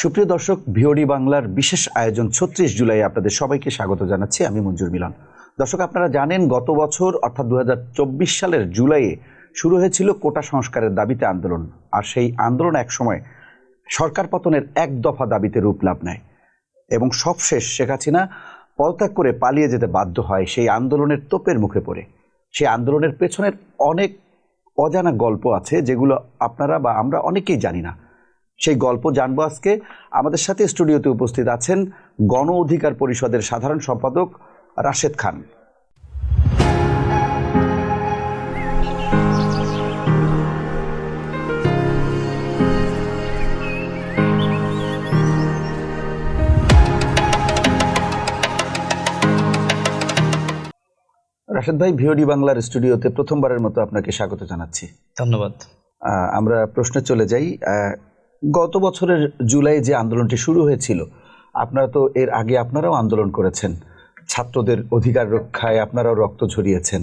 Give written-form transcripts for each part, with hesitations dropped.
সুপ্রিয় দর্শক, ভিওডি বাংলার বিশেষ আয়োজন ৩৬ জুলাই আপনাদের সবাইকে স্বাগত জানাচ্ছি। আমি মঞ্জুর মিলন। দর্শক, আপনারা জানেন গত বছর অর্থাৎ ২০২৪ সালের জুলাইয়ে শুরু হয়েছিল কোটা সংস্কারের দাবিতে আন্দোলন। আর সেই আন্দোলন একসময় সরকার পতনের এক দফা দাবিতে রূপ লাভ নেয় এবং সবশেষ শেখ হাসিনা পদত্যাগ করে পালিয়ে যেতে বাধ্য হয় সেই আন্দোলনের তোপের মুখে পড়ে। সেই আন্দোলনের পেছনের অনেক অজানা গল্প আছে যেগুলো আপনারা বা আমরা অনেকেই জানি না। সেই গল্প জানবো আজকে। আমাদের সাথে স্টুডিওতে উপস্থিত আছেন গণ অধিকার পরিষদের সাধারণ সম্পাদক রাশেদ খান। রাশেদ ভাই, ভিওডি বাংলার স্টুডিওতে প্রথমবারের মতো আপনাকে স্বাগত জানাচ্ছি। ধন্যবাদ। আমরা প্রশ্নে চলে যাই। গত বছরের জুলাই যে আন্দোলনটি শুরু হয়েছিল, আপনারা তো এর আগে আপনারাও আন্দোলন করেছেন, ছাত্রদের অধিকার রক্ষায় আপনারাও রক্ত ঝরিয়েছেন,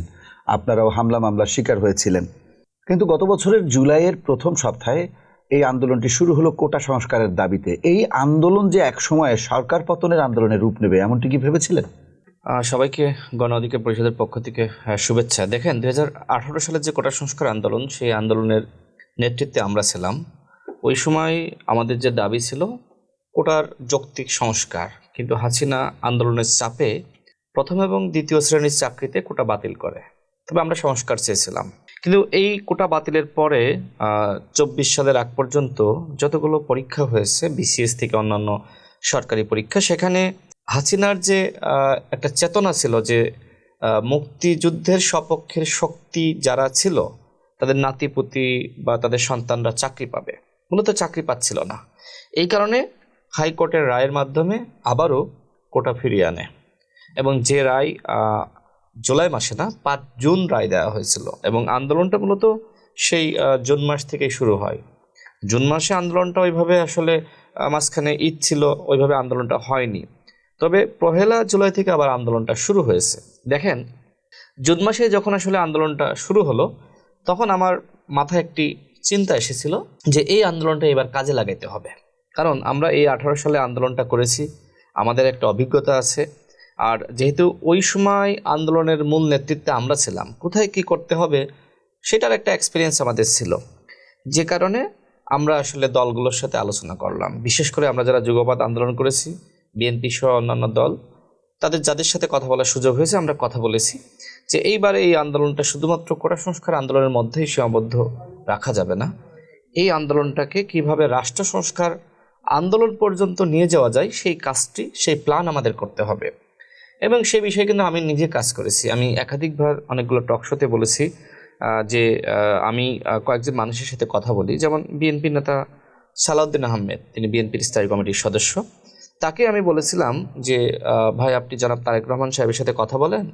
আপনারাও হামলা মামলার শিকার হয়েছিলেন। কিন্তু গত বছরের জুলাইয়ের প্রথম সপ্তাহে এই আন্দোলনটি শুরু হলো কোটা সংস্কারের দাবিতে। এই আন্দোলন যে এক সময়ে সরকার পতনের আন্দোলনের রূপ নেবে, এমনটি কি ভেবেছিলেন? সবাইকে গণ অধিকার পরিষদের পক্ষ থেকে শুভেচ্ছা। দেখেন, ২০১৮ সালের যে কোটা সংস্কার আন্দোলন, সেই আন্দোলনের নেতৃত্বে আমরা ছিলাম। ওই সময় আমাদের যে দাবি ছিল কোটার যৌক্তিক সংস্কার, কিন্তু হাসিনা আন্দোলনের চাপে প্রথম এবং দ্বিতীয় শ্রেণীর চাকরিতে কোটা বাতিল করে। তবে আমরা সংস্কার চেয়েছিলাম। কিন্তু এই কোটা বাতিলের পরে ২৪ সালের আগ পর্যন্ত যতগুলো পরীক্ষা হয়েছে, বিসিএস থেকে অন্যান্য সরকারি পরীক্ষা, সেখানে হাসিনার যে একটা চেতনা ছিল যে মুক্তিযুদ্ধের সপক্ষের শক্তি যারা ছিল তাদের নাতিপুতি বা তাদের সন্তানরা চাকরি পাবে, মূলত চাকরি পাচ্ছিল না। এই কারণে হাইকোর্টের রায়ের মাধ্যমে আবারও কোটা ফিরিয়ে আনে এবং যে রায় জুলাই মাসে না ৫ জুন রায় দেওয়া হয়েছিল এবং আন্দোলনটা মূলত সেই জুন মাস থেকেই শুরু হয়। জুন মাসে আন্দোলনটা ওইভাবে আসলে মাঝখানে ঈদ ছিল, ওইভাবে আন্দোলনটা হয়নি। তবে ১লা জুলাই থেকে আবার আন্দোলনটা শুরু হয়েছে। দেখেন, জুন মাসে যখন আসলে আন্দোলনটা শুরু হলো, তখন আমার মাথায় একটি চিন্তা এসেছিল যে এই আন্দোলনটা এবার কাজে লাগাইতে হবে। কারণ আমরা এই ১৮ সালে আন্দোলনটা করেছি, আমাদের একটা অভিজ্ঞতা আছে। আর যেহেতু ওই সময় আন্দোলনের মূল নেতৃত্বে আমরা ছিলাম, কোথায় কি করতে হবে সেটার একটা এক্সপিরিয়েন্স আমাদের ছিল। যে কারণে আমরা আসলে দলগুলোর সাথে আলোচনা করলাম। বিশেষ করে আমরা যারা যুগপৎ আন্দোলন করেছি, বিএনপি সহ অন্যান্য দল, যাদের সাথে কথা বলার সুযোগ হয়েছে, আমরা কথা বলেছি যে এইবারে এই আন্দোলনটা শুধুমাত্র কোটা সংস্কার আন্দোলনের মধ্যেই সীমাবদ্ধ রাখা যাবে না। এই আন্দোলনটাকে কিভাবে রাষ্ট্র সংস্কার আন্দোলন পর্যন্ত নিয়ে যাওয়া যায়, সেই কাজটি, সেই প্ল্যান আমাদের করতে হবে। এবং সেই বিষয়ে কিন্তু আমি নিজে কাজ করেছি। আমি একাধিকবার অনেকগুলো টক শোতে বলেছি যে আমি কয়েকজন মানুষের সাথে কথা বলি, যেমন বিএনপি নেতা সালাউদ্দিন আহমেদ, তিনি বিএনপির স্থায়ী কমিটির সদস্য। তাকে আমি বলেছিলাম যে ভাই, আপনি জনাব তারেক রহমান সাহেবের সাথে কথা বলেন,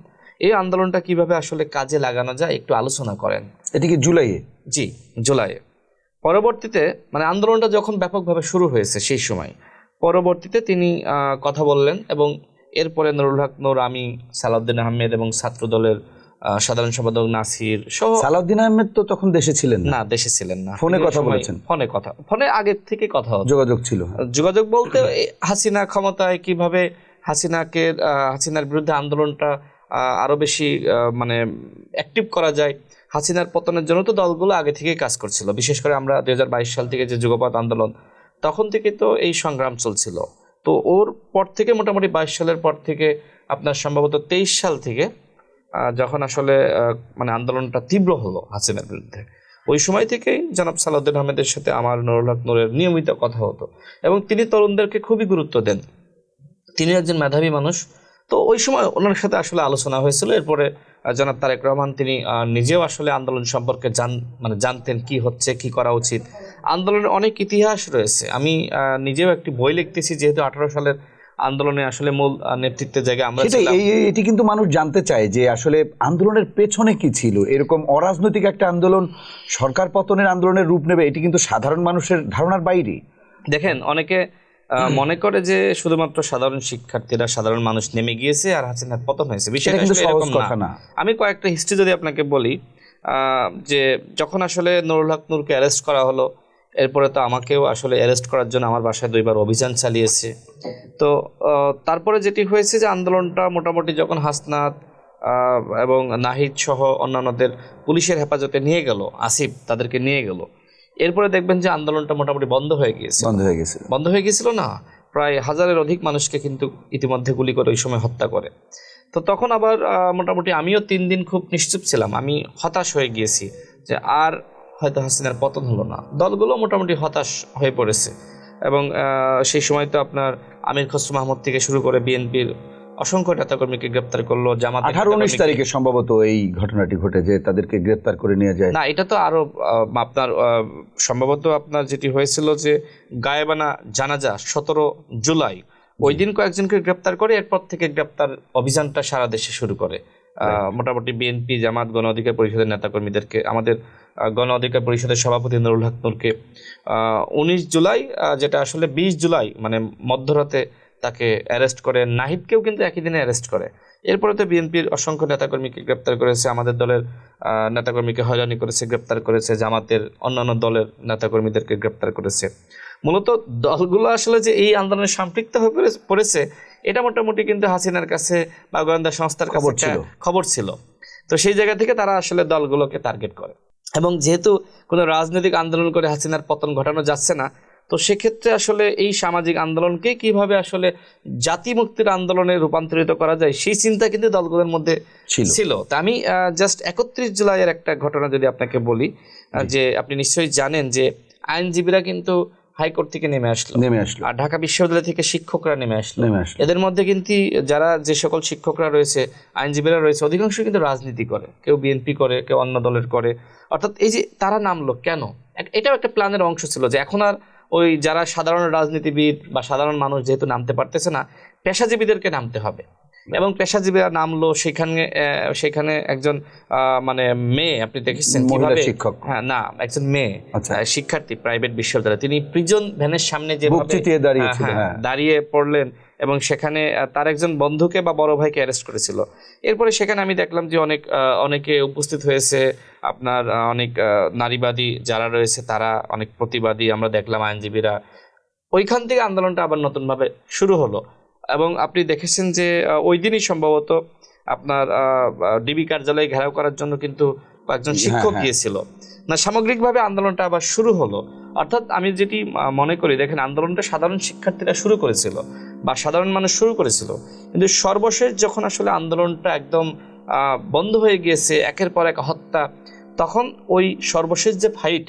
এই আন্দোলনটা কিভাবে আসলে কাজে লাগানো যায় একটু আলোচনা করেন। এটি কি জুলাইয়ে? জি, জুলাইয়ে। পরবর্তীতে মানে আন্দোলনটা যখন ব্যাপকভাবে শুরু হয়েছে সেই সময় পরবর্তীতে তিনি কথা বললেন এবং এরপরে নুরুল হক নূর, আমি, সালাউদ্দিন আহমেদ এবং ছাত্র দলের সাধারণ সম্পাদক নাসির সহ। সালাউদ্দিন আহমেদ তো তখন দেশে ছিলেন না? দেশে ছিলেন না। ফোনে কথা বলেছেন? ফোনে আগের থেকে কথা হতো, যোগাযোগ ছিল। যোগাযোগ বলতে হাসিনা ক্ষমতায় কিভাবে হাসিনার বিরুদ্ধে আন্দোলনটা আরো বেশি মানে অ্যাক্টিভ করা যায়। হাসিনার পতনের জন্য তো দলগুলো আগে থেকেই কাজ করছিল। বিশেষ করে আমরা ২০২২ সাল থেকে যে যুগপৎ আন্দোলন, তখন থেকে তো এই সংগ্রাম চলছিল। তো ওর পর থেকে মোটামুটি ২২ সালের পর থেকে আপনার সম্ভবত ২৩ সাল থেকে যখন আসলে মানে আন্দোলনটা তীব্র হলো হাসিনার বিরুদ্ধে, ওই সময় থেকেই জনাব সালাউদ্দিন আহমেদের সাথে আমার, নুরুল হক নূরের নিয়মিত কথা হতো এবং তিনি তরুণদেরকে খুবই গুরুত্ব দেন। তিনি একজন মেধাবী মানুষ। তো ওই সময় ওনার সাথে আসলে আলোচনা হয়েছিল। এরপরে জনাব তারেক রহমান, তিনি নিজেও আসলে আন্দোলন সম্পর্কে জানতেন কি হচ্ছে, কি করা উচিত। আন্দোলনের অনেক ইতিহাস রয়েছে। আমি নিজেও একটি বই লিখতেছি, যেহেতু ১৮ সালের আন্দোলনে আসলে মূল নেতৃত্বের জায়গায় আমরা ছিলাম। এটি কিন্তু মানুষ জানতে চায় যে আসলে আন্দোলনের পেছনে কি ছিল। এরকম অরাজনৈতিক একটা আন্দোলন সরকার পতনের আন্দোলনের রূপ নেবে, এটি কিন্তু সাধারণ মানুষের ধারণার বাইরে। দেখেন, অনেকে মনে করে যে শুধুমাত্র সাধারণ শিক্ষার্থীরা, সাধারণ মানুষ নেমে গিয়েছে আর হাসিনার পতন হয়েছে। বিষয়টা কিন্তু এরকম না। আমি কয়েকটা হিস্ট্রি যদি আপনাকে বলি, যে যখন আসলে নুরুল হক নূরকে অ্যারেস্ট করা হলো, এরপরে তো আমাকেও আসলে অ্যারেস্ট করার জন্য আমার বাসায় 2বার অভিযান চালিয়েছে। তো তারপরে যেটি হয়েছে যে আন্দোলনটা মোটামুটি যখন হাসনাত এবং নাহিদ সহ অন্যান্যদের পুলিশের হেফাজতে নিয়ে গেল, আসিফ তাদেরকে নিয়ে গেল, এরপরে দেখবেন যে আন্দোলনটা মোটামুটি বন্ধ হয়ে গিয়েছে। বন্ধ হয়ে গিয়েছিল না, প্রায় 1000-এর অধিক মানুষকে কিন্তু ইতিমধ্যে গুলি করে ওই সময় হত্যা করে। তো তখন আবার মোটামুটি আমিও 3 দিন খুব নিশ্চুপ ছিলাম, আমি হতাশ হয়ে গিয়েছি যে আর হয়তো হাসিনার পতন হলো না। দলগুলো মোটামুটি হতাশ হয়ে পড়েছে এবং সেই সময় তো আপনার আমির খসরু মাহমুদ থেকে শুরু করে বিএনপির অসংখ্য নেতাকর্মীকে গ্রেপ্তার করলো। জামাত 18-19 তারিখে সম্ভবত এই ঘটনাটি ঘটে যে তাদেরকে গ্রেপ্তার করে নিয়ে যায়। না, এটা তো আরো আপনার সম্ভবত আপনার যেটি হয়েছিল যে গায়েবানা জানাজা 17 জুলাই, ওই দিন কয়েকজনকে গ্রেপ্তার করে এরপর থেকে গ্রেপ্তার অভিযানটা সারা দেশে শুরু করে। মোটামুটি বিএনপি, জামাত, গণ অধিকার পরিষদের নেতাকর্মীদেরকে, আমাদের গণ অধিকার পরিষদের সভাপতি নুরুল হক নূরকে 19 জুলাই, যেটা আসলে 20 জুলাই মানে মধ্যরাতে তাকে অ্যারেস্ট করে। নাহিদকেও কিন্তু একই দিনে অ্যারেস্ট করে। এরপরে তো বিএনপির অসংখ্য নেতাকর্মীকে গ্রেপ্তার করেছে, আমাদের দলের নেতাকর্মীকে হয়রানি করেছে, গ্রেপ্তার করেছে, জামাতের অন্যান্য দলের নেতাকর্মীদেরকে গ্রেপ্তার করেছে। মূলত দলগুলো আসলে যে এই আন্দোলনে সম্পৃক্ত হয়ে পড়েছে এটা মোটামুটি কিন্তু হাসিনার কাছে বা গোয়েন্দা সংস্থার কাছে খবর ছিল। তো সেই জায়গা থেকে তারা আসলে দলগুলোকে টার্গেট করে এবং যেহেতু কোনো রাজনৈতিক আন্দোলন করে হাসিনার পতন ঘটানো যাচ্ছে না, তো সেক্ষেত্রে আসলে এই সামাজিক আন্দোলনকে কিভাবে আসলে জাতি মুক্তির আন্দোলনে রূপান্তরিত করা যায় সেই চিন্তা কিন্তু দলগুলোর মধ্যে ছিল। তা আমি জাস্ট 31 জুলাইয়ের একটা ঘটনা যদি আপনাকে বলি, যে আপনি নিশ্চয়ই জানেন যে আইনজীবীরা কিন্তু হাইকোর্ট থেকে নেমে আসলো আর ঢাকা বিশ্ববিদ্যালয় থেকে শিক্ষকরা নেমে আসলো। এদের মধ্যে কিন্তু যারা যে সকল শিক্ষকরা রয়েছে, আইনজীবীরা রয়েছে, অধিকাংশ কিন্তু রাজনীতি করে, কেউ বিএনপি করে, কেউ অন্য দলের করে। অর্থাৎ এই যে তারা নামলো কেন, এটাও একটা প্ল্যানের অংশ ছিল যে এখন আর ওই যারা সাধারণ রাজনীতিবিদ বা সাধারণ মানুষ যেহেতু নামতে পারতেছে না, পেশাজীবীদেরকে নামতে হবে। এবং পেশাজীবীরা নামলো, সেখানে একজন মানে মেয়ে, আপনি দেখেছেন কিভাবে, হ্যাঁ না, একজন মেয়ে শিক্ষার্থী প্রাইভেট বিশ্ববিদ্যালয়, তিনি প্রিজন ভ্যানের সামনে যেভাবে দাঁড়িয়ে পড়লেন এবং সেখানে তার একজন বন্ধুকে বা বড় ভাইকে অ্যারেস্ট করেছিল। এরপরে সেখানে আমি দেখলাম যে অনেকে উপস্থিত হয়েছে, আপনার অনেক নারীবাদী যারা রয়েছে তারা, অনেক প্রতিবাদী আমরা দেখলাম, আইনজীবীরা। ওইখান থেকে আন্দোলনটা আবার নতুনভাবে শুরু হলো এবং আপনি দেখেছেন যে ওই দিনই সম্ভবত আপনার ডিবি কার্যালয়ে ঘেরাও করার জন্য কিন্তু কয়েকজন শিক্ষক গিয়েছিল না, সামগ্রিকভাবে আন্দোলনটা আবার শুরু হলো। অর্থাৎ আমি যেটি মনে করি, দেখেন আন্দোলনটা সাধারণ শিক্ষার্থীরা শুরু করেছিল বা সাধারণ মানুষ শুরু করেছিল, কিন্তু সর্বশেষ যখন আসলে আন্দোলনটা একদম বন্ধ হয়ে গিয়েছে, একের পর এক হত্যা, তখন ওই সর্বশেষ যে ফাইট,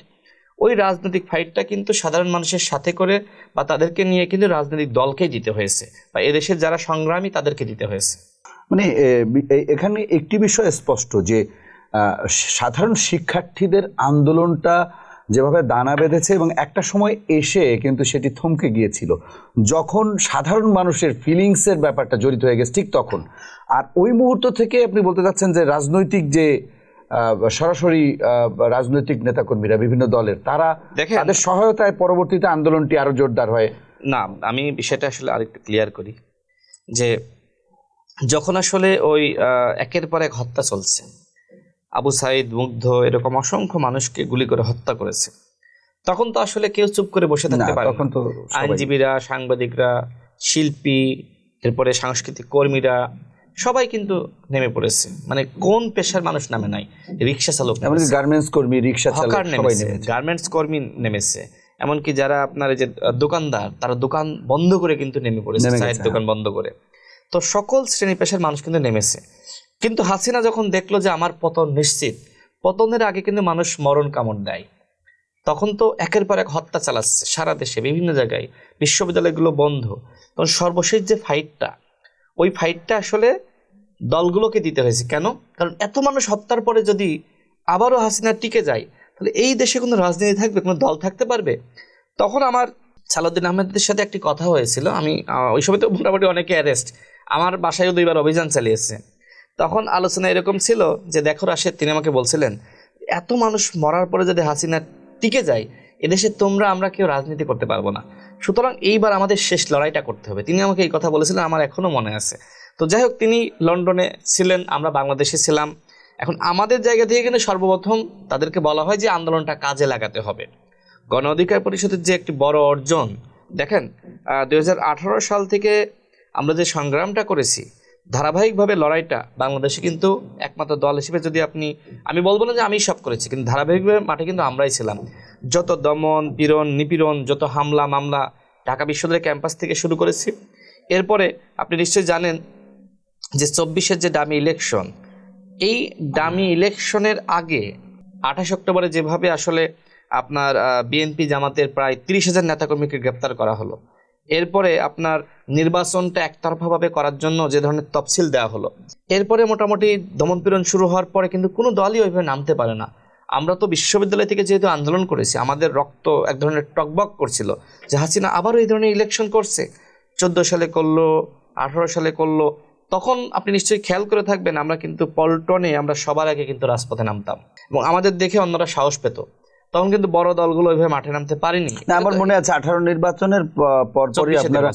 ওই রাজনৈতিক ফাইটটা কিন্তু সাধারণ মানুষের সাথে করে বা তাদেরকে নিয়ে কিন্তু রাজনৈতিক দলকেই দিতে হয়েছে বা এদেশের যারা সংগ্রামী তাদেরকে দিতে হয়েছে। মানে এখানে একটি বিষয় স্পষ্ট যে সাধারণ শিক্ষার্থীদের আন্দোলনটা যেভাবে দানা বেঁধেছে এবং একটা সময় এসে কিন্তু সেটি থমকে গিয়েছিল যখন সাধারণ মানুষের ফিলিংসের ব্যাপারটা জড়িত হয়ে গেছে, ঠিক তখন। আর ওই মুহূর্ত থেকে আপনি বলতে চাচ্ছেন যে রাজনৈতিক যে সরাসরি রাজনৈতিক নেতাকর্মীরা বিভিন্ন দলের, তারা তাদের সহায়তায় পরবর্তীতে আন্দোলনটি আরো জোরদার হয়। না, আমি বিষয়টা আসলে আরেকটু ক্লিয়ার করি যে যখন আসলে ওই একের পর এক হত্যা চলছে, আবু সাইদ, মুগ্ধ, এরকম অসংখ্য মানুষকে গুলি করে হত্যা করেছে, তখন তো আসলে কেউ চুপ করে বসে থাকতে পারে না। আইনজীবীরা, সাংবাদিকরা, শিল্পী, এরপরে সাংস্কৃতিক কর্মীরা সবাই কিন্তু নেমে পড়েছে। মানে কোন পেশার মানুষ নামে নাই, রিক্সা চালক, গার্মেন্টস কর্মী, রিক্সা চালক, গার্মেন্টস কর্মী নেমেছে, এমনকি যারা আপনার এই যে দোকানদার, তারা দোকান বন্ধ করে কিন্তু নেমে পড়েছে, চায়ের দোকান বন্ধ করে। তো সকল শ্রেণী পেশার মানুষ কিন্তু নেমেছে। কিন্তু হাসিনা যখন দেখলো যে আমার পতন নিশ্চিত, পতনের আগে কিন্তু মানুষ মরণ কামড় দেয়, তখন তো একের পর এক হত্যা চালাচ্ছে সারা দেশে, বিভিন্ন জায়গায়, বিশ্ববিদ্যালয়গুলো বন্ধ। তখন সর্বশেষ যে ফাইটটা, ওই ফাইটটা আসলে দলগুলোকে দিতে হয়েছে। কেন? কারণ এত মানুষ হত্যার পরে যদি আবারও হাসিনা টিকে যায়, তাহলে এই দেশে কোনো রাজনীতি থাকবে, কোনো দল থাকতে পারবে? তখন আমার সালাউদ্দিন আহমেদের সাথে একটি কথা হয়েছিল। আমি ওই সময় তো মোটামুটি অনেকে অ্যারেস্ট, আমার বাসায়ও 2বার অভিযান চালিয়েছে। তখন আলোচনা এরকম ছিল যে দেখো রাশেদ, তিনি আমাকে বলছিলেন, এত মানুষ মরার পরে যদি হাসিনা টিকে যায়, এদেশে তোমরা আমরা কেউ রাজনীতি করতে পারবো না, সুতরাং এইবার আমাদের শেষ লড়াইটা করতে হবে। তিনি আমাকে এই কথা বলেছিলেন, আমার এখনো মনে আছে। তো যাই হোক, তিনি লন্ডনে ছিলেন, আমরা বাংলাদেশে ছিলাম। এখন আমাদের জায়গা থেকে কিন্তু সর্বপ্রথম তাদেরকে বলা হয় যে আন্দোলনটা কাজে লাগাতে হবে। গণ অধিকার পরিষদের যে একটি বড় অর্জন, দেখেন 2018 সাল থেকে আমরা যে সংগ্রামটা করেছি, ধারাবাহিকভাবে লড়াইটা বাংলাদেশে কিন্তু একমাত্র দল হিসেবে যদি আমি বলবো না যে আমি সব করেছি, কিন্তু ধারাবাহিকভাবে মাঠে কিন্তু আমরাই ছিলাম। যত দমন পীড়ন নিপীড়ন, যত হামলা মামলা ঢাকা বিশ্ববিদ্যালয় ক্যাম্পাস থেকে শুরু করেছি। এরপরে আপনি নিশ্চয়ই জানেন যে 24-এর যে ডামি ইলেকশন, এই ডামি ইলেকশনের আগে 28 অক্টোবরে যেভাবে আসলে আপনার বিএনপি জামাতের প্রায় 30,000 নেতাকর্মীকে গ্রেপ্তার করা হলো, এরপরে আপনার নির্বাচনটা একতরফাভাবে করার জন্য যে ধরনের তফসিল দেওয়া হলো, এরপরে মোটামুটি দমনপীড়ন শুরু হওয়ার পরে কিন্তু কোনো দলই ওইভাবে নামতে পারে না। আমরা তো বিশ্ববিদ্যালয় থেকে যেহেতু আন্দোলন করেছি, আমাদের রক্ত এক ধরনের টকবক করছিল যে হাসিনা আবারও এই ধরনের ইলেকশন করছে, 14 সালে করলো, 18 সালে করলো। তখন আপনি নিশ্চয়ই খেয়াল করে থাকবেন, আমরা কিন্তু পল্টনে আমরা সবার আগে কিন্তু রাজপথে নামতাম এবং আমাদের দেখে অন্যরা সাহস পেত। তখন কিন্তু বড় দলগুলো ওইভাবে মাঠে নামতে পারেনি। না, আমার মনে আছে 18 নির্বাচনের পরপরই আপনারা,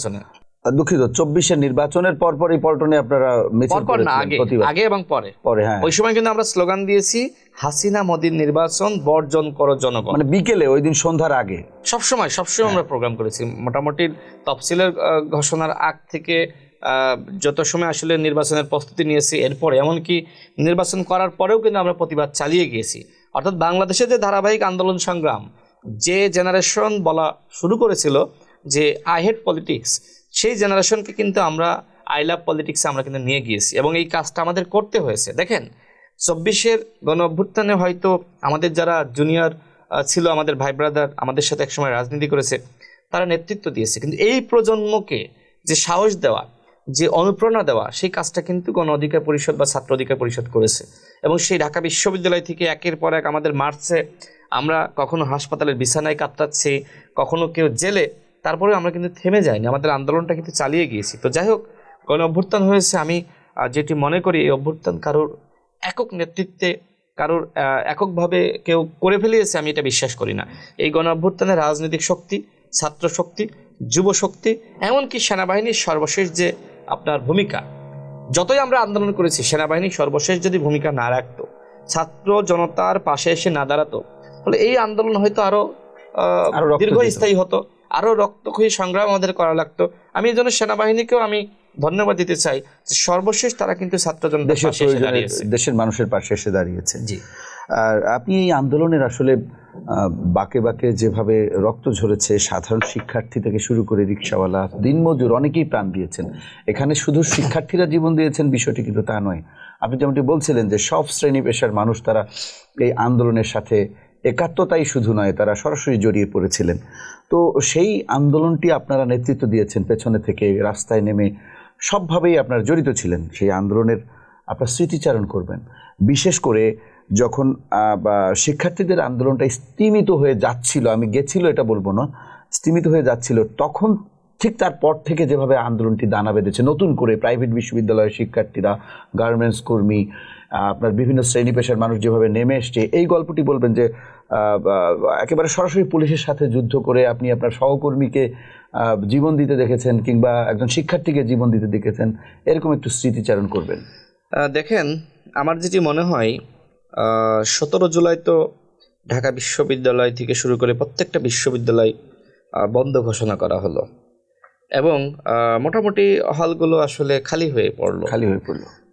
দুঃখিত, 24-এর নির্বাচনের পরপরই পল্টনে আপনারা মিছিল করেছিলেন। আগে এবং পরে, হ্যাঁ, ওই সময় কিন্তু আমরা স্লোগান দিয়েছি, হাসিনা মোদির নির্বাচন বর্জন করো জনগণ। মানে বিকেলে, ওই দিন সন্ধ্যার আগে সবসময় আমরা প্রোগ্রাম করেছি। মোটামুটি তফসিলের ঘোষণার আগ থেকে যত সময় আসলে নির্বাচনের প্রস্তুতি নিয়েছি, এরপরে এমনকি নির্বাচন করার পরেও কিন্তু আমরা প্রতিবাদ চালিয়ে গিয়েছি। অর্থাৎ বাংলাদেশে যে ধারাবাহিক আন্দোলন সংগ্রাম, যে জেনারেশন বলা শুরু করেছিল যে আই হেট পলিটিক্স, সেই জেনারেশনকে কিন্তু আমরা আই লাভ পলিটিক্সে আমরা কিন্তু নিয়ে গিয়েছি এবং এই কাজটা আমাদের করতে হয়েছে। দেখেন 24-এর গণ অভ্যুত্থানে হয়তো আমাদের যারা জুনিয়র ছিল, আমাদের ভাই ব্রাদার আমাদের সাথে একসময় রাজনীতি করেছে, তারা নেতৃত্ব দিয়েছে, কিন্তু এই প্রজন্মকে যে সাহস দেওয়া, যে অনুপ্রেরণা দেওয়া, সেই কাজটা কিন্তু গণ অধিকার পরিষদ বা ছাত্র অধিকার পরিষদ করেছে। এবং সেই ঢাকা বিশ্ববিদ্যালয় থেকে একের পর এক আমাদের মার্চে আমরা কখনো হাসপাতালের বিছানায় কাটাচ্ছি, কখনো কেউ জেলে, তারপরেও আমরা কিন্তু থেমে যাইনি, আমাদের আন্দোলনটা কিন্তু চালিয়ে গিয়েছি। তো যাই হোক, গণ অভ্যুত্থান হয়েছে। আমি যেটি মনে করি, এই অভ্যুত্থান কারোর একক নেতৃত্বে, কারোর এককভাবে কেউ করে ফেলিয়েছে, আমি এটা বিশ্বাস করি না। এই গণ অভ্যুত্থানের রাজনৈতিক শক্তি, ছাত্র শক্তি, যুব শক্তি, এমনকি সেনাবাহিনীর সর্বশেষ যে আপনার ভূমিকা, যতই আমরা আন্দোলন করেছি, সেনাবাহিনী সর্বশেষ যদি ভূমিকা না রাখতো, ছাত্র জনতার পাশে এসে না দাঁড়াতো, তাহলে এই আন্দোলন হয়তো আরো দীর্ঘস্থায়ী হতো, আরো রক্তক্ষয়ী সংগ্রাম আমাদের করা লাগতো। আমি এই জন্য সেনাবাহিনীকেও আমি ধন্যবাদ দিতে চাই যে সর্বশেষ তারা কিন্তু ছাত্র জনতার পাশে এসে দাঁড়িয়েছে, দেশের মানুষের পাশে এসে দাঁড়িয়েছে। জি। আর আপনি এই আন্দোলনের আসলে বাঁকে বাঁকে যেভাবে রক্ত ঝরেছে, সাধারণ শিক্ষার্থী থেকে শুরু করে রিক্সাওয়ালা, দিনমজুর, অনেকেই প্রাণ দিয়েছেন। এখানে শুধু শিক্ষার্থীরা জীবন দিয়েছেন বিষয়টি কিন্তু তা নয়। আপনি যেমনটি বলছিলেন যে সব শ্রেণী পেশার মানুষ তারা এই আন্দোলনের সাথে একাত্মতাই শুধু নয়, তারা সরাসরি জড়িয়ে পড়েছিলেন। তো সেই আন্দোলনটি আপনারা নেতৃত্ব দিয়েছেন, পেছনে থেকে রাস্তায় নেমে সবভাবেই আপনারা জড়িত ছিলেন। সেই আন্দোলনের আপনার স্মৃতিচারণ করবেন, বিশেষ করে যখন শিক্ষার্থীদের আন্দোলনটা স্তিমিত হয়ে যাচ্ছিল, আমি গেছিল এটা বলবো না, স্তিমিত হয়ে যাচ্ছিল, তখন ঠিক তারপর থেকে যেভাবে আন্দোলনটি দানা বেঁধেছে, নতুন করে প্রাইভেট বিশ্ববিদ্যালয়ের শিক্ষার্থীরা, গার্মেন্টস কর্মী, আপনার বিভিন্ন শ্রেণী পেশার মানুষ যেভাবে নেমে এসছে, এই গল্পটি বলবেন যে একেবারে সরাসরি পুলিশের সাথে যুদ্ধ করে আপনি আপনার সহকর্মীকে জীবন দিতে দেখেছেন, কিংবা একজন শিক্ষার্থীকে জীবন দিতে দেখেছেন, এরকম একটু স্মৃতিচারণ করবেন। দেখেন, আমার যেটি মনে হয়, 17 জুলাই তো ঢাকা বিশ্ববিদ্যালয় থেকে শুরু করে প্রত্যেকটা বিশ্ববিদ্যালয় বন্ধ ঘোষণা করা হলো এবং মোটামুটি হলগুলো আসলে খালি হয়ে পড়লো।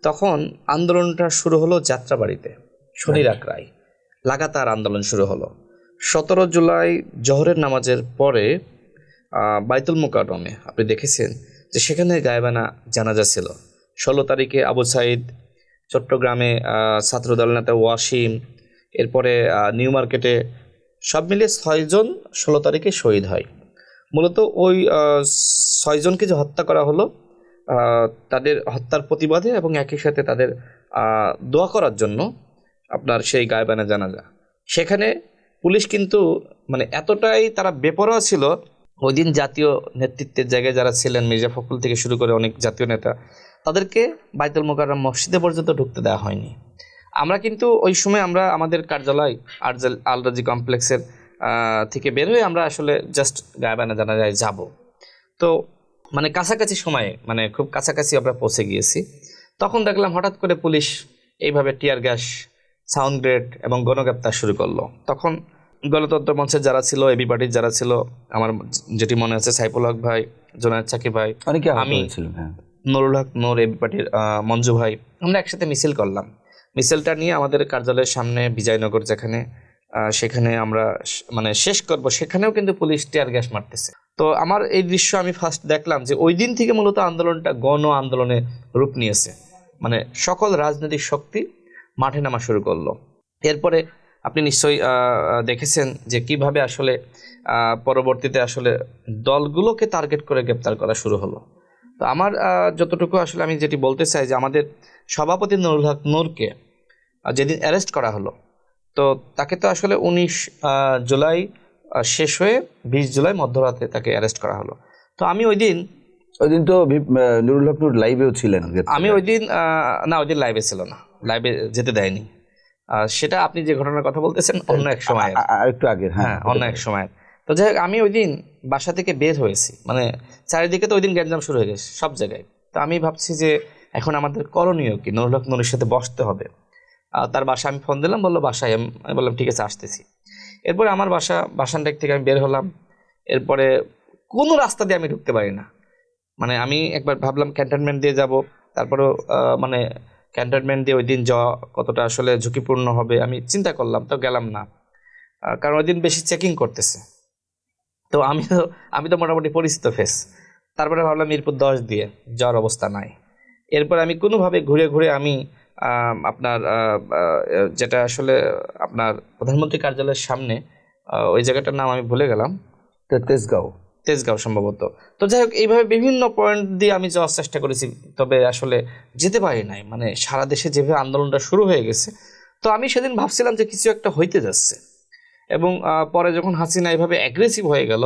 তখন আন্দোলনটা শুরু হলো যাত্রাবাড়িতে, শনির আখড়ায় লাগাতার আন্দোলন শুরু হলো। 17 জুলাই জোহরের নামাজের পরে বাইতুল মোকাররমে আপনি দেখেছেন যে সেখানে গায়েবানা জানাজা ছিল। 16 তারিখে আবু সাইদ, চট্টগ্রামে ছাত্রদল নেতা ওয়াসিম, এরপরে নিউ মার্কেটে, সব মিলিয়ে 6 জন 16 তারিখে শহীদ হয়। মূলত ওই 6 জনকে যে হত্যা করা হলো, তাদের হত্যার প্রতিবাদে এবং একই সাথে তাদের দোয়া করার জন্য আপনার সেই গায়েবানা জানাজা। সেখানে পুলিশ কিন্তু মানে এতটাই তারা বেপরোয়া ছিল, ওই দিন জাতীয় নেতৃত্বের জায়গায় যারা ছিলেন, মির্জা ফখরুল থেকে শুরু করে অনেক জাতীয় নেতা, তাদেরকে বাইতুল মোকাররম মসজিদে পর্যন্ত ঢুকতে দেওয়া হয়নি। আমরা কিন্তু ওই সময় আমরা আমাদের কার্যালয় আল রাজি কমপ্লেক্সের থেকে বের হয়ে আমরা আসলে জাস্ট গায়েবানা জানাজায় যাব। তো মানে কাছাকাছি সময়ে, মানে খুব কাছাকাছি আমরা পৌঁছে গিয়েছি, তখন দেখলাম হঠাৎ করে পুলিশ এইভাবে টিয়ার গ্যাস, সাউন্ড গ্রেড এবং গণগ্রেপ্তার শুরু করলো। তখন গণতন্ত্র মঞ্চের যারা ছিল, এবি পার্টির যারা ছিল, আমার যেটি মনে আছে সাইফুল হক ভাই, জোনায়েদ সাকিব ভাই, অনেকে আহত আমি, হয়েছিলেন। হ্যাঁ, নুরুল হক নূর, এবি পার্টির মঞ্জু ভাই, আমরা একসাথে মিছিল করলাম। মিছিলটা নিয়ে আমাদের কার্যালয়ের সামনে বিজয়নগর যেখানে, সেখানে আমরা মানে শেষ করব, সেখানেও কিন্তু পুলিশ টিয়ার গ্যাস মারতেছে। তো আমার এই দৃশ্য আমি ফার্স্ট দেখলাম যে ওই দিন থেকে মূলত আন্দোলনটা গণ আন্দোলনে রূপ নিয়েছে, মানে সকল রাজনৈতিক শক্তি মাঠে নামা শুরু করলো। এরপরে আপনি নিশ্চয়ই দেখেছেন যে কিভাবে আসলে পরবর্তীতে আসলে দলগুলোকে টার্গেট করে গ্রেপ্তার করা শুরু হলো। তো আমার যতটুকু আসলে আমি যেটি বলতে চাই যে আমাদের সভাপতি নুরুল হক নূরকে যেদিন অ্যারেস্ট করা হলো, তো তাকে তো আসলে 19 জুলাই শেষ হয়ে 20 জুলাই মধ্যরাতে তাকে অ্যারেস্ট করা হলো। তো আমি ওই দিন তো নুরুল হক নূর লাইভেও ছিলেন। আমি ওই দিন না, ওই দিন লাইভে ছিল না, লাইভে যেতে দেয়নি। সেটা আপনি যে ঘটনার কথা বলতেছেন অন্য এক সময়, একটু আগে। হ্যাঁ, অন্য এক সময়। তো যাই হোক, আমি ওই দিন বাসা থেকে বের হয়েছি, মানে চারিদিকে তো ওই দিন গ্যাঞ্জাম শুরু হয়ে গেছে সব জায়গায়। তো আমি ভাবছি যে এখন আমাদের করণীয় কি, নুরুল হক নূরের সাথে বসতে হবে। তার বাসায় আমি ফোন দিলাম, বললো বাসায়। আমি বললাম ঠিক আছে, আসতেছি। এরপরে আমার বাসানটেক থেকে আমি বের হলাম। এরপরে কোনো রাস্তা দিয়ে আমি ঢুকতে পারি না, মানে আমি একবার ভাবলাম ক্যান্টনমেন্ট দিয়ে যাব, তারপরেও মানে ক্যান্টনমেন্ট দিয়ে ওই দিন যাওয়া কতটা আসলে ঝুঁকিপূর্ণ হবে আমি চিন্তা করলাম, তো গেলাম না। কারণ ওই দিন বেশি চেকিং করতেছে। তো আমি তো মোটামুটি পরিচিত ফেস। তারপরে ভাবলাম মিরপুর 10 দিয়ে যাওয়ার অবস্থা নাই। এরপর আমি কোনোভাবে ঘুরে ঘুরে আমি আপনার যেটা আসলে আপনার প্রধানমন্ত্রী কার্যালয়ের সামনে, ওই জায়গাটার নাম আমি ভুলে গেলাম, তেজগাঁও সম্ভবত। তো যাই হোক, এইভাবে বিভিন্ন পয়েন্ট দিয়ে আমি যাওয়ার চেষ্টা করেছি, তবে আসলে যেতে পারি নাই। মানে সারা দেশে যেভাবে আন্দোলনটা শুরু হয়ে গেছে, তো আমি সেদিন ভাবছিলাম যে কিছু একটা হইতে যাচ্ছে। এবং পরে যখন হাসিনা এইভাবে অ্যাগ্রেসিভ হয়ে গেল,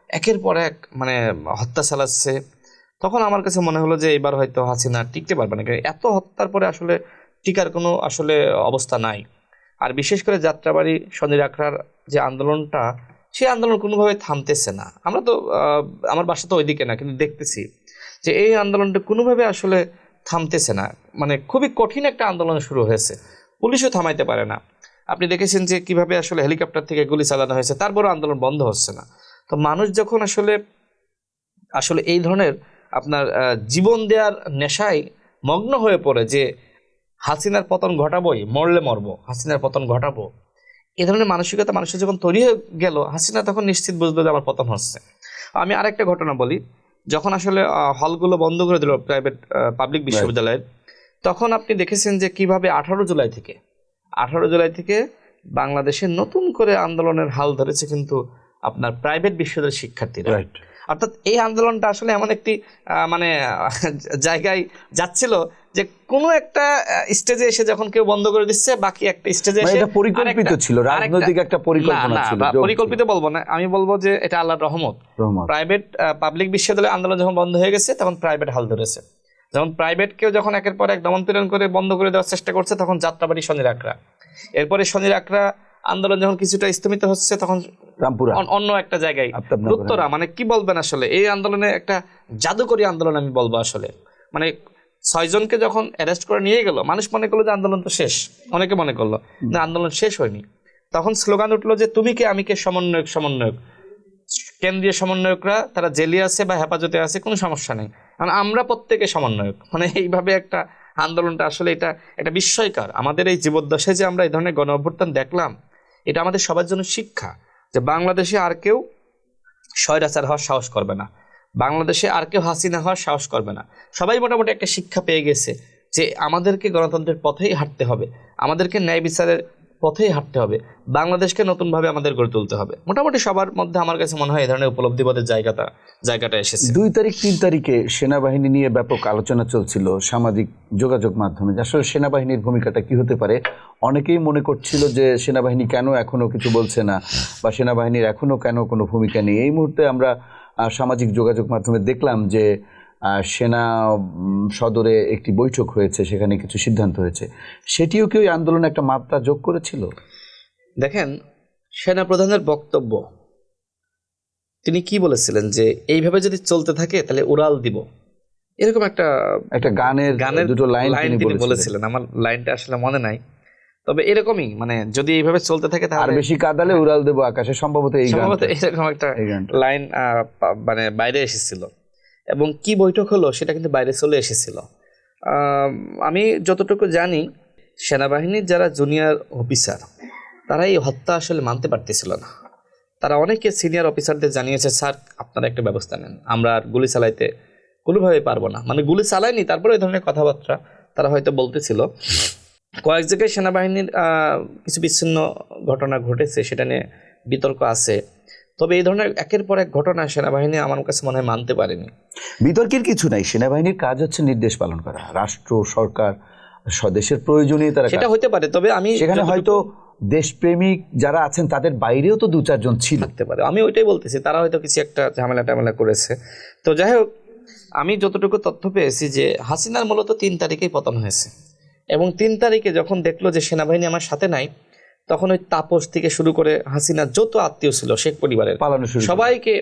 একের পর এক মানে হত্যা চালাচ্ছে, তখন আমার কাছে মনে হলো যে এবার হয়তো হাসিনা টিকতে পারবে না, কারণ এত হত্যার পরে আসলে টিকার কোনো আসলে অবস্থা নাই। আর বিশেষ করে যাত্রাবাড়ি শনির আখড়ার যে আন্দোলনটা, সেই আন্দোলন কোনোভাবে থামতেছে না। আমরা তো আমার বাসা তো ওইদিকে না, কিন্তু দেখতেছি যে এই আন্দোলনটা কোনোভাবে আসলে থামতেছে না। মানে খুবই কঠিন একটা আন্দোলন শুরু হয়েছে, পুলিশও থামাইতে পারে না। আপনি দেখেছেন যে কিভাবে আসলে হেলিকপ্টার থেকে গুলি চালানো হয়েছে, তারপরও আন্দোলন বন্ধ হচ্ছে না। তো মানুষ যখন আসলে আসলে এই ধরনের আপনার জীবন দেওয়ার নেশায় মগ্ন হয়ে পড়ে যে হাসিনার পতন ঘটাবোই, মরলে মরবো, হাসিনার পতন ঘটাবো, এই ধরনের মানসিকতা মানুষের যখন তৈরি হয়ে গেল, হাসিনা তখন নিশ্চিত বুঝলো যে আমার পতন হচ্ছে। আমি আরেকটা ঘটনা বলি, যখন আসলে হলগুলো বন্ধ করে দিল প্রাইভেট পাবলিক বিশ্ববিদ্যালয়ের, তখন আপনি দেখেছেন যে কিভাবে 18 জুলাই থেকে বাংলাদেশে নতুন করে আন্দোলনের হাল ধরেছে কিন্তু আপনার প্রাইভেট বিশ্ববিদ্যালয়ের শিক্ষার্থীরা। অর্থাৎ এই আন্দোলনটা আসলে এমন একটি মানে জায়গায় যাচ্ছিল যে কোনো একটা স্টেজে এসে যখন কেউ বন্ধ করে দিচ্ছে, বাকি একটা স্টেজে এসে পরিকল্পিত ছিল, রাজনৈতিক একটা পরিকল্পনা ছিল। পরিকল্পিত বলবো না, আমি বলবো যে এটা আল্লাহর রহমত। প্রাইভেট পাবলিক বিশ্ববিদ্যালয় আন্দোলন যখন বন্ধ হয়ে গেছে, তখন প্রাইভেট হাল ধরেছে। যেমন প্রাইভেটকেও যখন একের পর এক দমন পীড়ন করে বন্ধ করে দেওয়ার চেষ্টা করছে, তখন যাত্রাবাড়ি শনির আখড়া। এরপরে শনির আখড়া আন্দোলন যখন কিছুটা স্থমিত হচ্ছে, তখন অন্য একটা জায়গায় উত্তরা, মানে কি বলবেন আসলে এই আন্দোলনে একটা জাদুকরী আন্দোলন আমি বলবো আসলে। মানে 6 জনকে যখন অ্যারেস্ট করে নিয়ে গেল, মানুষ মনে করলো যে আন্দোলন তো শেষ, অনেকে মনে করলো না আন্দোলন শেষ হয়নি। তখন স্লোগান উঠলো যে তুমি কে আমি কে, সমন্বয়ক সমন্বয়ক। কেন্দ্রীয় সমন্বয়করা তারা জেলে আছে বা হেফাজতে আছে, কোনো সমস্যা নেই, কারণ আমরা প্রত্যেকে সমন্বয়ক। মানে এইভাবে একটা আন্দোলনটা আসলে এটা বিস্ময়কর। আমাদের এই জীবদ্দশায় যে আমরা এই ধরনের গণ অভ্যুত্থান দেখলাম, এটা আমাদের সবার জন্য শিক্ষা যে বাংলাদেশে আর কেউ স্বৈরাচার হওয়ার সাহস করবে না, বাংলাদেশে আর কেউ হাসিনা হওয়ার সাহস করবে না। সবাই মোটামুটি একটা শিক্ষা পেয়ে গেছে যে আমাদেরকে গণতন্ত্রের পথেই হাঁটতে হবে, আমাদেরকে ন্যায় বিচারের পথেই হাঁটতে হবে, বাংলাদেশকে নতুনভাবে আমাদের গড়ে তুলতে হবে। মোটামুটি সবার মধ্যে আমার কাছে মনে হয় এই ধরনের উপলব্ধিবোধের জায়গাটা এসেছে। 2 তারিখ 3 তারিখে সেনাবাহিনী নিয়ে ব্যাপক আলোচনা চলছিল সামাজিক যোগাযোগ মাধ্যমে, আসলে সেনাবাহিনীর ভূমিকাটা কি হতে পারে। অনেকেই মনে করছিল যে সেনাবাহিনী কেন এখনো কিছু বলছে না, বা সেনাবাহিনীর এখনো কেন কোনো ভূমিকা নেই। এই মুহূর্তে আমরা সামাজিক যোগাযোগ মাধ্যমে দেখলাম যে সেনা সদরে একটি বৈঠক হয়েছে, সেখানে কিছু সিদ্ধান্ত হয়েছে। সেটিও কি ওই আন্দোলনে একটা মাত্রা যোগ করেছিল? দেখেন, সেনা প্রধানের বক্তব্য, তিনি কি বলেছিলেন যে এইভাবে যদি চলতে থাকে তাহলে উড়াল দিব, এরকম একটা গানের দুটো লাইন তিনি বলেছিলেন। আমার লাইনটা আসলে মনে নাই। তবে এরকমই মানে যদি এইভাবে চলতে থাকে আর তাহলে বেশি কাঁদালে উড়াল দেবো আকাশে, সম্ভবত এই সম্ভবত গানটা। এরকম একটা এই গানটা। লাইন মানে বাইরে এসেছিল। এবং কি বৈঠক হলো সেটা কিন্তু বাইরে চলে এসেছিল। আমি যতটুকু জানি সেনাবাহিনীর যারা জুনিয়র অফিসার তারা এই হত্যা আসলে মানতে পারতেছিল না। তারা অনেকে সিনিয়র অফিসারদের জানিয়েছে, স্যার আপনারা একটা ব্যবস্থা নেন, আমরা আর গুলি চালাইতে কোনোভাবে পারবো না। মানে গুলি চালায়নি, তারপরে এই ধরনের কথাবার্তা তারা হয়তো বলতেছিল। কয়েক জায়গায় সেনাবাহিনীর কিছু বিচ্ছিন্ন ঘটনা ঘটেছে, সেটা নিয়ে বিতর্ক আছে। তবে এই ধরনের একের পর এক ঘটনা সেনাবাহিনী আমার কাছে মনে হয় মানতে পারেনি। বিতর্কের কিছু নাই, সেনাবাহিনীর কাজ হচ্ছে নির্দেশ পালন করা, রাষ্ট্র সরকার স্বদেশের প্রয়োজনীয়তার সেটা হতে পারে, তবে আমি সেখানে হয়তো দেশপ্রেমিক যারা আছেন তাদের বাইরেও তো 2-4 জন ছিল, থাকতে পারে। আমি ওইটাই বলতেছি, তারা হয়তো কিছু একটা ঝামেলা টামেলা করেছে। তো যাই হোক, আমি যতটুকু তথ্য পেয়েছি যে হাসিনার মূলত 3 তারিখেই পতন হয়েছে, এবং 3 তারিখে যখন দেখলো যে সেনাবাহিনী আমার সাথে নাই, তখন ওই তাপস থেকে শুরু করে হাসিনার যত আত্মীয় ছিল শেখ পরিবারের পালানো শুরু করে। সবাইকে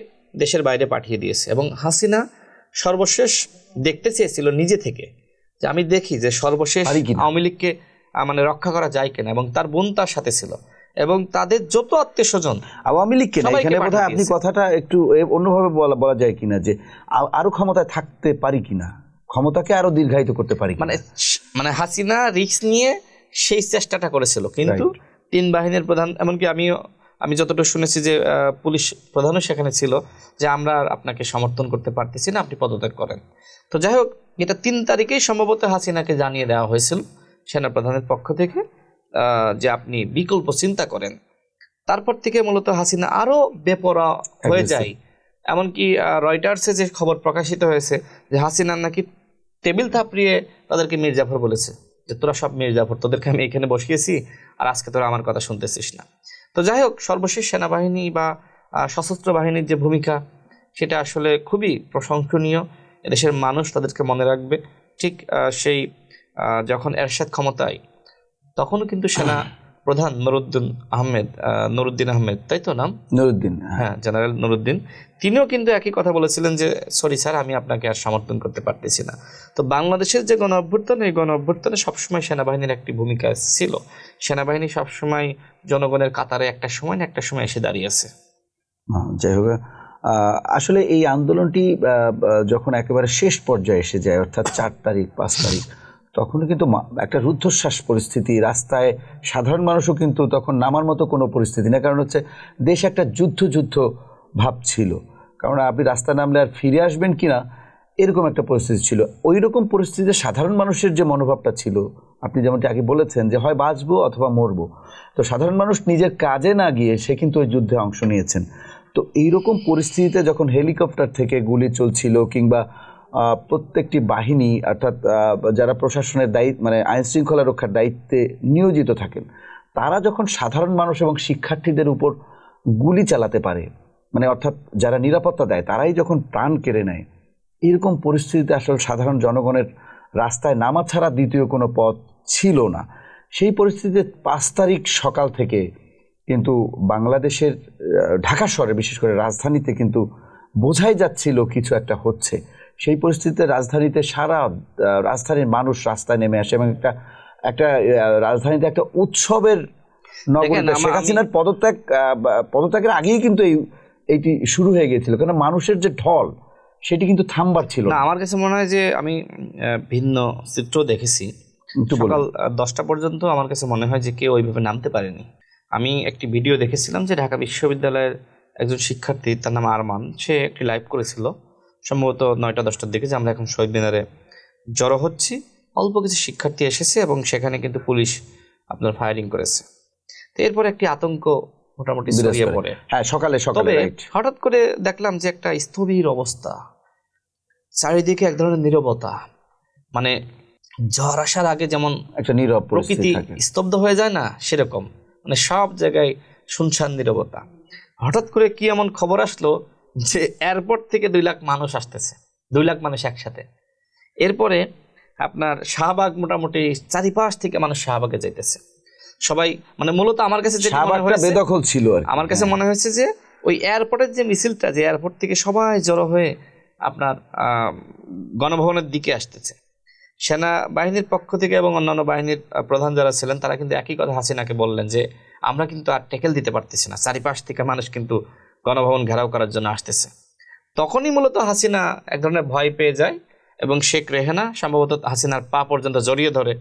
দেশের বাইরে পাঠিয়ে দিয়েছে। এবং হাসিনা সর্বশেষ দেখতে চেয়েছিল নিজে থেকে যে আমি দেখি যে সর্বশেষ পারি কিনা। আওয়ামী লীগকে মানে রক্ষা করা যায় কিনা, এবং তার বোন তার সাথে ছিল, এবং তাদের যত আত্মীয় স্বজন আওয়ামী লীগ কেন, সবাইকে এখানে বোধহয় পাঠিয়ে আপনি দিয়েছে। কথাটা একটু অন্যভাবে বলা যায় কিনা, যে আরো ক্ষমতায় থাকতে পারি কিনা, ক্ষমতাকে আরো দীর্ঘায়িত করতে পারি কিনা। মানে মানে হাসিনা রিস্ক নিয়ে সেই চেষ্টাটা করেছিল, কিন্তু 3 বাহিনীর প্রধান, এমনকি আমি যতটুকু শুনেছি যে পুলিশ প্রধানও সেখানে ছিল, যে আমরা আর আপনাকে সমর্থন করতে পারতেছি না, আপনি পদত্যাগ করেন। তো যাই হোক, এটা 3 তারিখেই সম্ভবত হাসিনাকে জানিয়ে দেওয়া হয়েছিল সেনাপ্রধানের পক্ষ থেকে, যে আপনি বিকল্প চিন্তা করেন। তারপর থেকে মূলত হাসিনা আরো বেপরোয়া হয়ে যায়। এমনকি রয়টার্সে যে খবর প্রকাশিত হয়েছে যে হাসিনা নাকি টেবিল থাপড়িয়ে তাদেরকে মীর জাফর বলেছে যে তোরা সব মীর জাফর, তোদেরকে আমি এখানে বসিয়েছি, আর আজকে তোরা আমার কথা শুনতেছিস না। তো যাই হোক, সর্বশেষ সেনাবাহিনী বা সশস্ত্র বাহিনীর যে ভূমিকা সেটা আসলে খুবই প্রশংসনীয়। এদেশের মানুষ তাদেরকে মনে রাখবে। ঠিক সেই যখন এরশাদ ক্ষমতায়, তখনও কিন্তু সেনা প্রধান নুরুদ্দিন আহমেদ, তাই তো নাম? নুরুদ্দিন, হ্যাঁ, জেনারেল নুরুদ্দিন, তিনিও কিন্তু একই কথা বলেছিলেন যে সরি স্যার, আমি আপনাকে আর সমর্থন করতে পারতেছি না। তো বাংলাদেশের যে গণ অভ্যুত্থান, এই গণ অভ্যুত্থানে সবসময় সেনাবাহিনীর একটি ভূমিকা ছিল। সেনাবাহিনী সবসময় জনগণের কাতারে একটা সময় না একটা সময় এসে দাঁড়িয়েছে। যাই হোক, আসলে এই আন্দোলনটি যখন একেবারে শেষ পর্যায়ে এসে যায়, অর্থাৎ 4 তারিখ 5 তারিখ, তখন কিন্তু একটা রুদ্ধশ্বাস পরিস্থিতি, রাস্তায় সাধারণ মানুষও কিন্তু তখন নামার মতো কোনো পরিস্থিতি না। কারণ হচ্ছে দেশ একটা যুদ্ধ ভাব ছিল, কারণ আপনি রাস্তা নামলে আর ফিরে আসবেন কিনা এরকম একটা পরিস্থিতি ছিল। ওই রকম পরিস্থিতিতে সাধারণ মানুষের যে মনোভাবটা ছিল, আপনি যেমনটি আগে বলেছেন যে হয় বাঁচবো অথবা মরবো, তো সাধারণ মানুষ নিজের কাজে না গিয়ে সে কিন্তু ওই যুদ্ধে অংশ নিয়েছেন। তো এইরকম পরিস্থিতিতে যখন হেলিকপ্টার থেকে গুলি চলছিল, কিংবা প্রত্যেকটি বাহিনী অর্থাৎ যারা প্রশাসনের দায়িত্ব মানে আইন শৃঙ্খলা রক্ষার দায়িত্বে নিয়োজিত থাকেন, তারা যখন সাধারণ মানুষ এবং শিক্ষার্থীদের উপর গুলি চালাতে পারে, মানে অর্থাৎ যারা নিরাপত্তা দেয় তারাই যখন প্রাণ কেড়ে নেয়, এরকম পরিস্থিতিতে আসলে সাধারণ জনগণের রাস্তায় নামা ছাড়া দ্বিতীয় কোনো পথ ছিল না। সেই পরিস্থিতিতে 5 তারিখ সকাল থেকে কিন্তু বাংলাদেশের ঢাকা শহরে, বিশেষ করে রাজধানীতে কিন্তু বোঝাই যাচ্ছিল কিছু একটা হচ্ছে। সেই পরিস্থিতিতে রাজধানীতে রাজধানীর মানুষ রাস্তায় নেমে আসে, এবং একটা রাজধানীতে একটা উৎসবের নগরীতে শেখ হাসিনার পদত্যাগের আগেই কিন্তু এইটি শুরু হয়ে গিয়েছিল, কারণ মানুষের যে ঢল সেটি কিন্তু থামবার ছিল না। আমার কাছে মনে হয় যে আমি ভিন্ন চিত্র দেখেছি। সকাল 10টা পর্যন্ত আমার কাছে মনে হয় যে কেউ ওইভাবে নামতে পারেনি। আমি একটি ভিডিও দেখেছিলাম যে ঢাকা বিশ্ববিদ্যালয়ের একজন শিক্ষার্থী, তার নাম আরমান, সে একটি লাইভ করেছিল সম্ভবত 9টা-10টার দিকে, যে আমরা এখন শহীদ মিনারে জড়ো হচ্ছি, অল্প কিছু শিক্ষার্থী এসেছে এবং সেখানে কিন্তু পুলিশ আপনার ফায়ারিং করেছে। তো এরপর একটি আতঙ্ক মোটামুটি ছড়িয়ে পড়ে। হ্যাঁ, সকালে তবে হঠাৎ করে দেখলাম যে একটা স্থবির অবস্থা, চারিদিকে এক ধরনের নীরবতা, মানে ঝড় আসার আগে যেমন একটা নীরব প্রকৃতি স্তব্ধ হয়ে যায় না, সেরকম মানে সব জায়গায় শুনশান নীরবতা। হঠাৎ করে কি এমন খবর আসলো যে এয়ারপোর্ট থেকে 2 লাখ মানুষ আসতেছে, 2 লাখ মানুষ একসাথে। এরপরে আপনার শাহবাগ, মোটামুটি চারিপাশ থেকে মানুষ শাহবাগে যাইতেছে সবাই। মানে মূলত আমার কাছে যেটা মনে হয়েছে, বেদখল ছিল, আমার কাছে মনে হয়েছে যে ওই এয়ারপোর্টের যে মিছিলটা, যে এয়ারপোর্ট থেকে সবাই জড়ো হয়ে আপনার গণভবনের দিকে আসতেছে, সেনাবাহিনীর পক্ষ থেকে এবং অন্যান্য বাহিনীর প্রধান যারা ছিলেন তারা কিন্তু একই কথা হাসিনাকে বললেন যে আমরা কিন্তু আর ট্যাকেল দিতে পারতেছি না, চারিপাশ থেকে মানুষ কিন্তু গণভবন ঘেরাও করার জন্য আসতেছে। তখনই মূলত হাসিনা এক ধরনের ভয় পেয়ে যায় এবং শেখ রেহানা সম্ভবত হাসিনার পা পর্যন্ত জড়িয়ে ধরে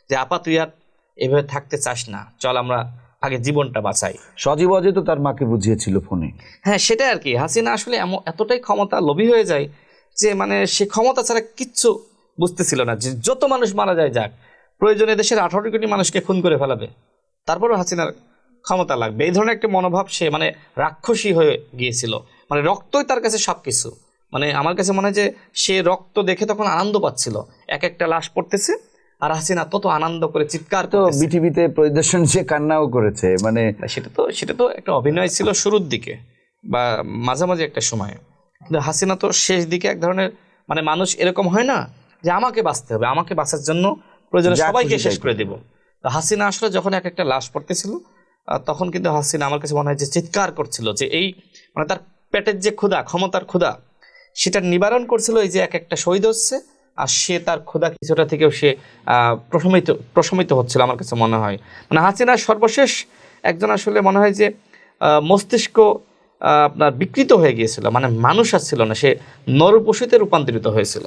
যে আপা তুই আর এভাবে থাকতে চাস না, চল আমরা আগে জীবনটা বাঁচাই। সজীব অজয় তো তার মাকে বুঝিয়েছিল ফোনে। হ্যাঁ, সেটাই আর কি। হাসিনা আসলে এতটাই ক্ষমতা লোভী হয়ে যায় যে মানে সে ক্ষমতা ছাড়া কিচ্ছু বুঝতেছিল না, যে যত মানুষ মারা যায় যাক, প্রয়োজনে দেশের 18 কোটি মানুষকে খুন করে ফেলাবে, তারপরেও হাসিনার ক্ষমতা লাগবে, এই ধরনের একটা মনোভাব। সে মানে রাক্ষসী হয়ে গিয়েছিল, মানে রক্তই তার কাছে সব কিছু। মানে আমার কাছে মনে হয় যে সে রক্ত দেখে তখন আনন্দ পাচ্ছিল, এক একটা লাশ পড়তেছে আর হাসিনা তত আনন্দ করে চিৎকার তো করতেছে। বিটিভিতে পরিদর্শন যে কান্নাও করেছে, মানে সেটা তো একটা অভিনয় ছিল শুরুর দিকে বা মাঝামাঝি একটা সময়, কিন্তু হাসিনা তো শেষ দিকে এক ধরনের মানে মানুষ এরকম হয় না যে আমাকে বাঁচতে হবে, আমাকে বাঁচার জন্য প্রয়োজনে যা সবাইকে খুশি শেষ তাই করে দেব। তো হাসিনা আসলে যখন এক একটা লাশ পড়তেছিল তখন কিন্তু হাসিনা আমার কাছে মনে হয় যে চিৎকার করছিল যে এই মানে তার পেটের যে ক্ষুধা, ক্ষমতার ক্ষুধা, সেটা নিবারণ করছিল এই যে এক একটা শহীদ হচ্ছে, আর সে তার ক্ষুধা কিছুটা থেকেও সে প্রশমিত হচ্ছিল আমার কাছে মনে হয়। মানে হাসিনার সর্বশেষ একজন আসলে মনে হয় যে মস্তিষ্ক আপনার বিকৃত হয়ে গিয়েছিল, মানে মানুষ আর ছিল না, সে নরপশুতে রূপান্তরিত হয়েছিল।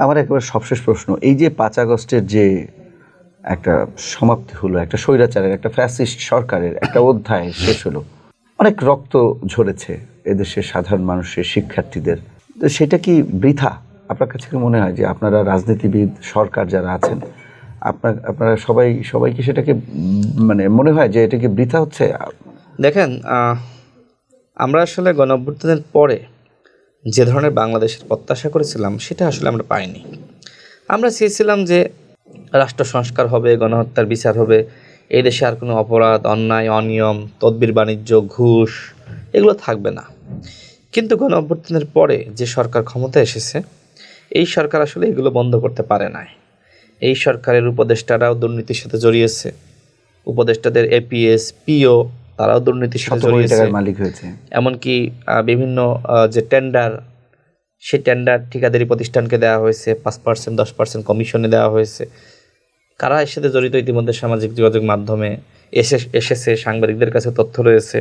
আমার একেবারে সবশেষ প্রশ্ন, এই যে 5 আগস্টের যে একটা সমাপ্তি হলো, একটা স্বৈরাচারের, একটা ফ্যাসিস্ট সরকারের একটা অধ্যায় শেষ হলো, অনেক রক্ত ঝরেছে এদেশের সাধারণ মানুষের, শিক্ষার্থীদের, তো সেটা কি বৃথা? আপনার কাছে কি মনে হয় যে আপনারা রাজনীতিবিদ, সরকার যারা আছেন, আপনারা সবাই কি সেটাকে মানে মনে হয় যে এটা কি বৃথা হচ্ছে? দেখেন, আমরা আসলে গণঅভ্যুত্থানের পরে যে ধরনের বাংলাদেশের প্রত্যাশা করেছিলাম সেটা আসলে আমরা পাইনি। আমরা চেয়েছিলাম যে রাষ্ট্র সংস্কার হবে, গণহত্যার বিচার হবে, এই দেশে আর কোনো অপরাধ, অন্যায়, অনিয়ম, তদবির বাণিজ্য, ঘুষ এগুলো থাকবে না। কিন্তু গণঅভ্যুত্থানের পরে যে সরকার ক্ষমতায় এসেছে, এই সরকার আসলে এগুলো বন্ধ করতে পারে নাই। এই সরকারের উপদেষ্টারাও দুর্নীতির সাথে জড়িয়েছে, উপদেষ্টাদের এপিএস, পিও তারাও দুর্নীতির সাথে জড়িয়েছে, মালিক হয়েছে। এমনকি বিভিন্ন যে টেন্ডার, সেই টেন্ডার ঠিকাদারি প্রতিষ্ঠানকে দেওয়া হয়েছে, 5% 10% কমিশনে দেওয়া হয়েছে। কারা এর সাথে জড়িত ইতিমধ্যে সামাজিক যোগাযোগ মাধ্যমে এসেছে, সাংবাদিকদের কাছে তথ্য রয়েছে।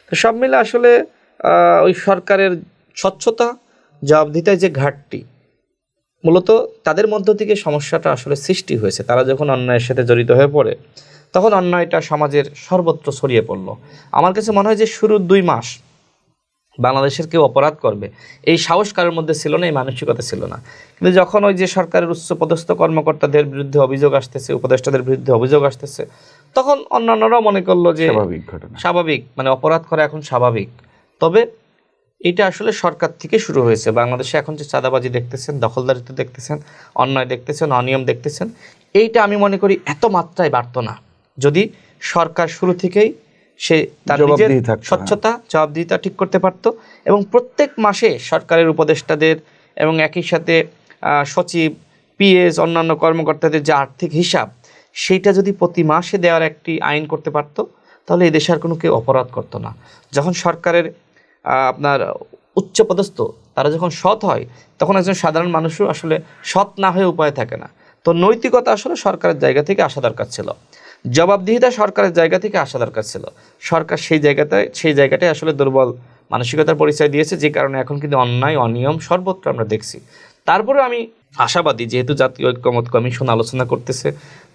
তো সব মিলে আসলে ওই সরকারের স্বচ্ছতা, জবাবদিহিতার যে ঘাটতি, মূলত তাদের মধ্য থেকে সমস্যাটা আসলে সৃষ্টি হয়েছে। তারা যখন অন্যায়ের সাথে জড়িত হয়ে পড়ে তখন অন্যায়টা সমাজের সর্বত্র ছড়িয়ে পড়ল। আমার কাছে মনে হয় যে শুরুর 2 মাস বাংলাদেশের কেউ অপরাধ করবে এই সাহস কারোর মধ্যে ছিল না, এই মানসিকতা ছিল না। কিন্তু যখন ওই যে সরকারের উচ্চপদস্থ কর্মকর্তাদের বিরুদ্ধে অভিযোগ আসতেছে, উপদেষ্টাদের বিরুদ্ধে অভিযোগ আসতেছে, তখন অন্যান্যরাও মনে করলো যে স্বাভাবিক ঘটনা, স্বাভাবিক, মানে অপরাধ করা এখন স্বাভাবিক। তবে এটা আসলে সরকার থেকে শুরু হয়েছে। বাংলাদেশে এখন যে চাঁদাবাজি দেখতেছেন, দখলদারিত্ব দেখতেছেন, অন্যায় দেখতেছেন, অনিয়ম দেখতেছেন, এইটা আমি মনে করি এত মাত্রায় বাড়তো না যদি সরকার শুরু থেকেই সে তার নিজের স্বচ্ছতা, জবাবদিহিতা ঠিক করতে পারত এবং প্রত্যেক মাসে সরকারের উপদেষ্টাদের এবং একই সাথে সচিব, পিএস, অন্যান্য কর্মকর্তাদের যে আর্থিক হিসাব, সেইটা যদি প্রতি মাসে দেওয়ার একটি আইন করতে পারত, তাহলে এই দেশে আর কোনো কেউ অপরাধ করতো না। যখন সরকারের আপনার উচ্চপদস্থ তারা যখন সৎ হয়, তখন একজন সাধারণ মানুষও আসলে সৎ না হয়ে উপায় থাকে না। তো নৈতিকতা আসলে সরকারের জায়গা থেকে আসা দরকার ছিল, জবাবদিহিতা সরকারের জায়গা থেকে আসা দরকার ছিল। সরকার সেই জায়গাটায় আসলে দুর্বল মানসিকতার পরিচয় দিয়েছে, যে কারণে এখন কিন্তু অন্যায়, অনিয়ম সর্বত্র আমরা দেখছি। তারপরে আমি আশাবাদী, যেহেতু জাতীয় ঐক্যমত কমিশন আলোচনা করতেছে,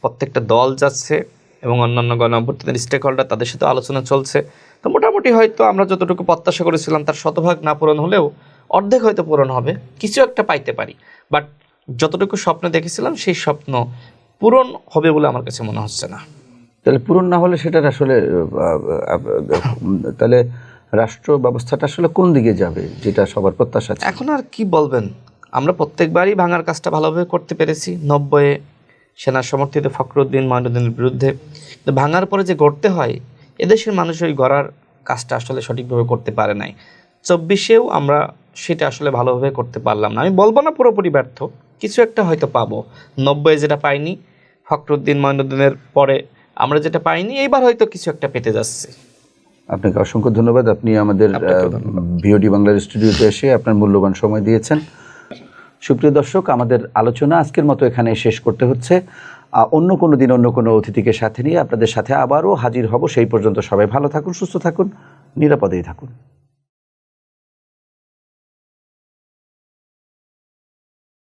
প্রত্যেকটা দল যাচ্ছে এবং অন্যান্য গণঅভ্যুত্থানের স্টেক হোল্ডার তাদের সাথে আলোচনা চলছে, তো মোটামুটি হয়তো আমরা যতটুকু প্রত্যাশা করেছিলাম তার শতভাগ না পূরণ হলেও অর্ধেক হয়তো পূরণ হবে, কিছু একটা পাইতে পারি। বাট যতটুকু স্বপ্ন দেখেছিলাম সেই স্বপ্ন পূরণ হবে বলে আমার কাছে মনে হচ্ছে না। তাহলে পূরণ না হলে সেটার আসলে তাহলে রাষ্ট্র ব্যবস্থাটা আসলে কোন দিকে যাবে, যেটা সবার প্রত্যাশা? এখন আর কি বলবেন, আমরা প্রত্যেকবারই ভাঙার কাজটা ভালোভাবে করতে পেরেছি। 90-এ সেনা সমর্থিত ফখরুদ্দিন মঈনুদ্দিনের বিরুদ্ধে, কিন্তু ভাঙার পরে যে গড়তে হয়, এদেশের মানুষ ওই গড়ার কাজটা আসলে সঠিকভাবে করতে পারে নাই। 24-এও আমরা সেটা আসলে ভালোভাবে করতে পারলাম না। আমি বলবো না পুরোপুরি ব্যর্থ, কিছু একটা হয়তো পাবো। 90-এ যেটা পাইনি, ফখরুদ্দিন মঈনুদ্দিনের পরে আমরা যেটা পাইনি, এইবার হয়তো কিছু একটা পেতে যাচ্ছে। আপনাকে অসংখ্য ধন্যবাদ। আপনি আমাদের ভিওডি বাংলার স্টুডিওতে এসে আপনার মূল্যবান সময় দিয়েছেন। সুপ্রিয় দর্শক, আমাদের আলোচনা আজকের মতো এখানে শেষ করতে হচ্ছে। অন্য কোনো দিন অন্য কোনো অতিথিকে সাথে নিয়ে আপনাদের সাথে আবারও হাজির হব। সেই পর্যন্ত সবাই ভালো থাকুন, সুস্থ থাকুন, নিরাপদেই থাকুন।